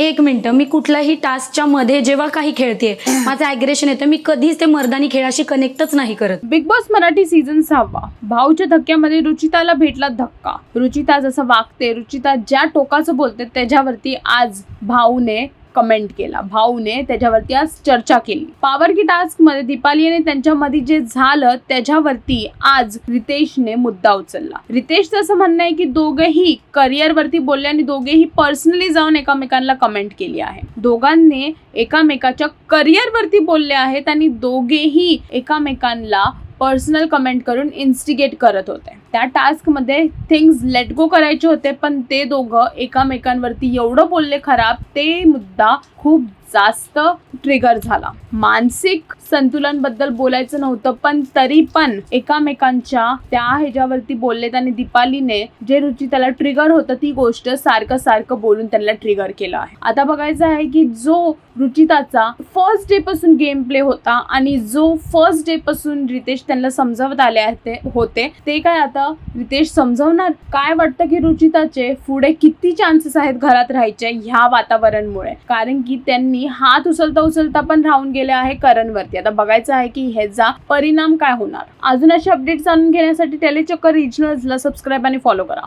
1 minute, मी कुठल्याही टास्कच्या मध्ये जेव्हा काही खेळते माझं ॲग्रेशन येतं, मी कधीच ते मर्दानी खेळाशी कनेक्टच नाही करत. बिग बॉस मराठी सीझन 6 भाऊच्या धक्क्यामध्ये रुचिताला भेटला धक्का. रुचिता जसं वागते, रुचिता ज्या टोकाचं बोलते त्याच्यावरती आज भाऊने कमेंट केला, भाऊने त्याच्यावरती आज चर्चा केली. पॉवर की टास्क मध्ये दीपाली आणि त्यांच्यामध्ये जे झालं त्याच्यावरती आज रितेशने मुद्दा उचलला. रितेशचं असं म्हणणं आहे की दोघेही करिअरवरती बोलले आणि दोघेही पर्सनली जाऊन एकमेकांना कमेंट केली आहे. दोघांनी एकामेकाच्या करिअरवरती बोलले आहेत आणि दोघेही एकामेकांना पर्सनल कमेंट करून इन्स्टिगेट करत होते. त्या टास्कमध्ये थिंग्स लेट गो करायचे होते, पण ते दोघं एकामेकांवरती एवढं बोलले खराब, ते मुद्दा खूप जास्त ट्रिगर झाला. मानसिक संतुलनबद्दल बोलायचं नव्हतं, पण तरी पण एकामेकांच्या त्या ह्याच्यावरती बोललेत आणि दीपालीने जे रुचिताला ट्रिगर होतं ती गोष्ट सारखं बोलून त्यांना ट्रिगर केलं आहे. आता बघायचं आहे की जो रुचिताचा फर्स्ट डे पासून गेम प्ले होता आणि जो फर्स्ट डे पासून रितेश त्यांना समजावत आले होते ते काय आता रितेश समजवणार. काय वाटतं की रुचिताचे पुढे किती चान्सेस आहेत घरात राहायचे ह्या वातावरणामुळे, कारण की त्यांनी हात उचलता पण राहून गेले आहे करणवरती. आता बघायचं आहे की ह्याचा परिणाम काय होणार. अजून असे अपडेट्स जाणून घेण्यासाठी टेलीचक्कर रिजनल्सला सबस्क्राईब आणि फॉलो करा.